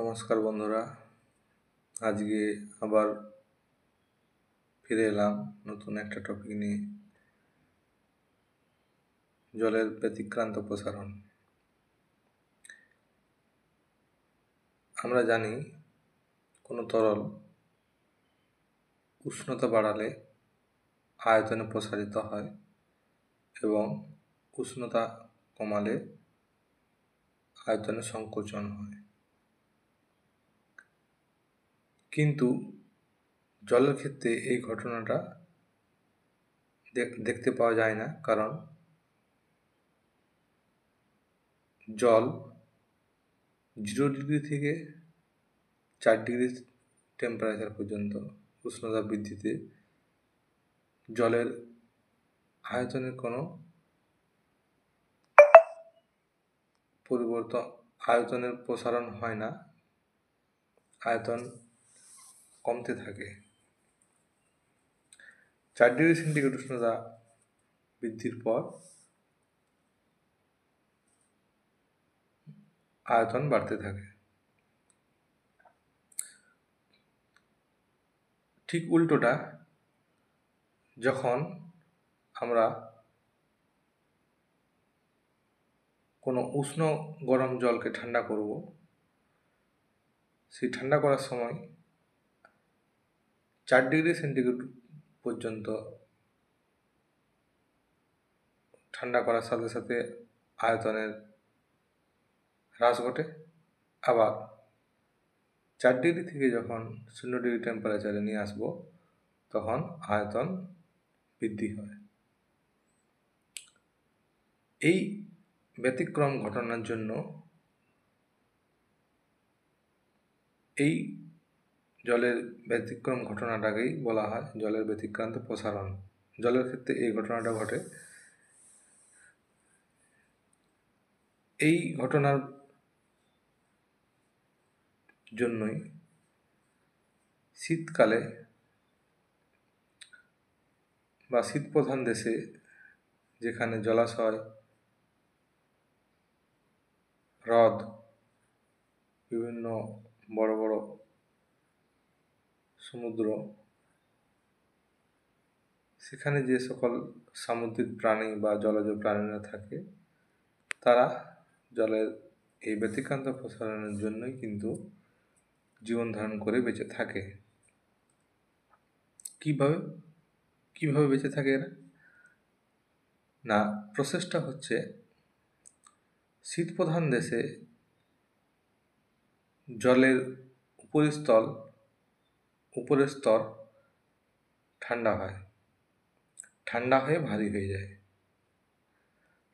নমস্কার বন্ধুরা, আজকে আবার ফিরে এলাম নতুন একটা টপিক নিয়ে। জলের ব্যতিক্রান্ত প্রসারণ। আমরা জানি কোনো তরল উষ্ণতা বাড়ালে আয়তনে প্রসারিত হয় এবং উষ্ণতা কমালে আয়তনে সংকোচন হয়। কিন্তু জলের ক্ষেত্রে এই ঘটনাটা দেখতে পাওয়া যায় না, কারণ জল 0 ডিগ্রি থেকে 4 ডিগ্রি টেম্পারেচার পর্যন্ত উষ্ণতা বৃদ্ধিতে জলের আয়তনের কোনো পরিবর্তন, আয়তনের প্রসারণ হয় না, আয়তন কমতে থাকে। 4 ডিগ্রি সেন্টিগ্রেড উষ্ণতা বৃদ্ধির পর আয়তন বাড়তে থাকে। ঠিক উল্টোটা, যখন আমরা কোনো উষ্ণ গরম জলকে ঠান্ডা করব, সেই ঠান্ডা করার সময় 4 ডিগ্রি সেন্টিগ্রেড পর্যন্ত ঠান্ডা করার সাথে সাথে আয়তনের হ্রাস ঘটে। আবার 4 ডিগ্রি থেকে যখন 0 ডিগ্রি টেম্পারেচারে নিয়ে আসব, তখন আয়তন বৃদ্ধি হয়। এই ব্যতিক্রম ঘটনার জন্য এই জলের ব্যতিক্রম ঘটনাটাকেই বলা হয় জলের ব্যতিক্রান্ত প্রসারণ। জলের ক্ষেত্রে এই ঘটনাটা ঘটে। এই ঘটনার জন্যই শীতকালে বা শীতপ্রধান দেশে, যেখানে জলাশয়, হ্রদ, বিভিন্ন বড় বড় সমুদ্র, সেখানে যে সকল সামুদ্রিক প্রাণী বা জলজ প্রাণীরা থাকে, তারা জলের এই ব্যতিক্রান্ত প্রসারণের জন্যই কিন্তু জীবন ধারণ করে বেঁচে থাকে। কিভাবে বেঁচে থাকে এরা? না, প্রসেসটা হচ্ছে, শীতপ্রধান দেশে জলের উপরের স্তর ঠান্ডা হয়ে ভারী হয়ে যায়।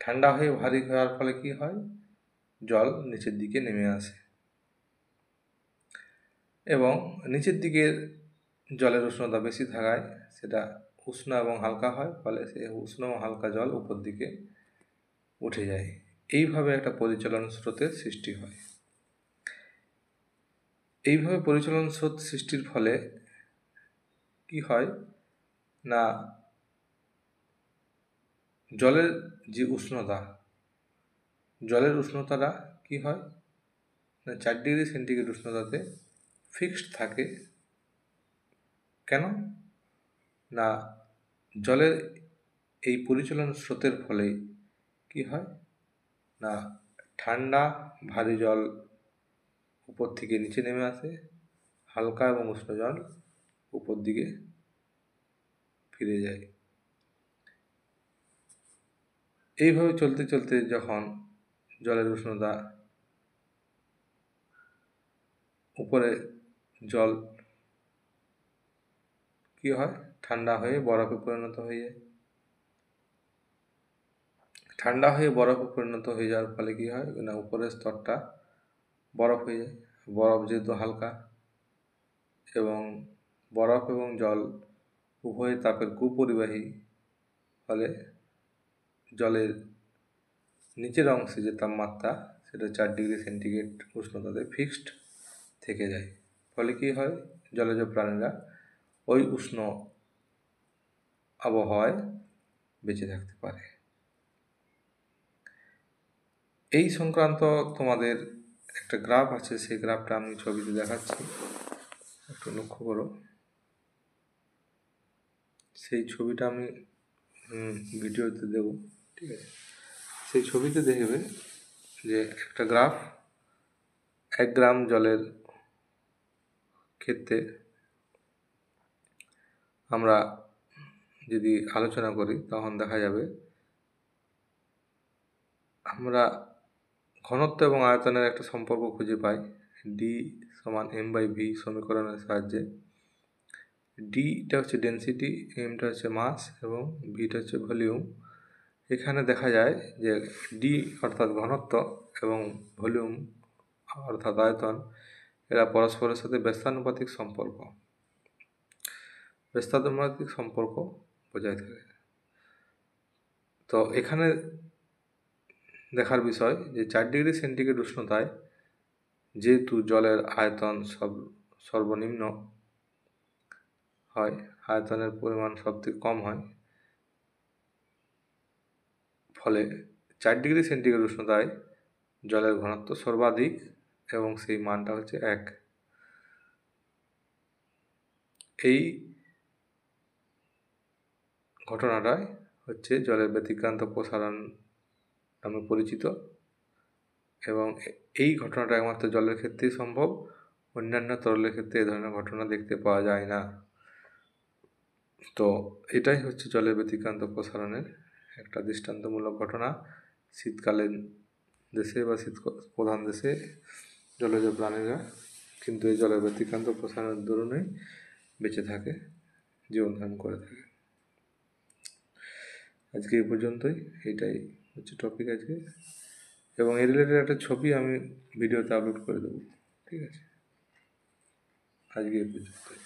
ঠান্ডা হয়ে ভারী হওয়ার ফলে কি হয়? জল নিচের দিকে নেমে আসে এবং নিচের দিকের জলের উষ্ণতা বেশি থাকায় সেটা উষ্ণ এবং হালকা হয়, ফলে সে উষ্ণ ও হালকা জল উপর দিকে উঠে যায়। এইভাবে একটা পরিচলন স্রোতের সৃষ্টি হয়। এইভাবে পরিচলন স্রোত সৃষ্টির ফলে কি হয় না, জলের যে উষ্ণতাটা কি হয় না, 4 ডিগ্রি সেন্টিগ্রেড উষ্ণতাতে ফিক্সড থাকে। কেন না, জলের এই পরিচলন স্রোতের ফলে কি হয় না, ঠান্ডা ভারী জল উপর থেকে নিচে নেমে আসে, হালকা এবং উষ্ণ জল উপর দিকে ফিরে যায়। এইভাবে চলতে চলতে যখন জলের উষ্ণতা, উপরে জল কি হয়, ঠান্ডা হয়ে বরফে পরিণত হয়ে যায়। ঠান্ডা হয়ে বরফে পরিণত হয়ে যাওয়ার ফলে কি হয় না, উপরের স্তরটা বরফ হয়ে যায়। বরফ যেহেতু হালকা, এবং বরফ এবং জল উভয় তাপের কুপরিবাহী, ফলে জলের নিচের অংশে যে তাপমাত্রা, সেটা 4 ডিগ্রি সেন্টিগ্রেড উষ্ণতাতে ফিক্সড থেকে যায়। ফলে কি হয়, জলজ প্রাণীরা ওই উষ্ণ আবহাওয়ায় বেঁচে থাকতে পারে। এই সংক্রান্ত তোমাদের একটা গ্রাফ আছে, সেই গ্রাফটা আমি ছবিতে দেখাচ্ছি, একটু লক্ষ্য করো। সেই ছবিটা আমি ভিডিওতে দেব, ঠিক আছে? সেই ছবিতে দেখবে যে একটা গ্রাফ 1 গ্রাম জলের ক্ষেত্রে আমরা যদি আলোচনা করি তখন দেখা যাবে আমরা ঘনত্ব এবং আয়তনের একটা সম্পর্ক খুঁজে পাই ডি সমান m/v সমীকরণের সাহায্যে। ডিটা হচ্ছে ডেনসিটি, এমটা হচ্ছে মাস এবং ভিটা হচ্ছে ভলিউম। এখানে দেখা যায় যে ডি অর্থাৎ ঘনত্ব এবং ভলিউম অর্থাৎ আয়তন, এরা পরস্পরের সাথে ব্যস্তানুপাতিক সম্পর্ক বজায় থাকে। তো এখানে দেখার বিষয় যে 4 ডিগ্রি সেন্টিগ্রেড উষ্ণতায় যেহেতু জলের আয়তন সর্বনিম্ন হয়, আয়তনের পরিমাণ সবথেকে কম হয়, ফলে 4 ডিগ্রি সেন্টিগ্রেড উষ্ণতায় জলের ঘনত্ব সর্বাধিক এবং সেই মানটা হচ্ছে 1। এই ঘটনাটাই হচ্ছে জলের ব্যতিক্রান্ত প্রসারণ নামে পরিচিত, এবং এই ঘটনাটা একমাত্র জলের ক্ষেত্রেই সম্ভব। অন্যান্য তরলের ক্ষেত্রে এ ধরনের ঘটনা দেখতে পাওয়া যায় না। তো এটাই হচ্ছে জলের ব্যতিক্রান্ত প্রসারণের একটা দৃষ্টান্তমূলক ঘটনা। শীতকালীন দেশে বা শীত প্রধান দেশে জলজ প্রাণীরা কিন্তু এই জলের ব্যতিক্রান্ত প্রসারণের দরুনই বেঁচে থাকে, জীবন ধারণ করে থাকে। আজকে এই পর্যন্তই, এটাই হচ্ছে টপিক আজকে, এবং এই রিলেটেড একটা ছবি আমি ভিডিওতে আপলোড করে দেবো, ঠিক আছে? আজকে এই পর্যন্তই।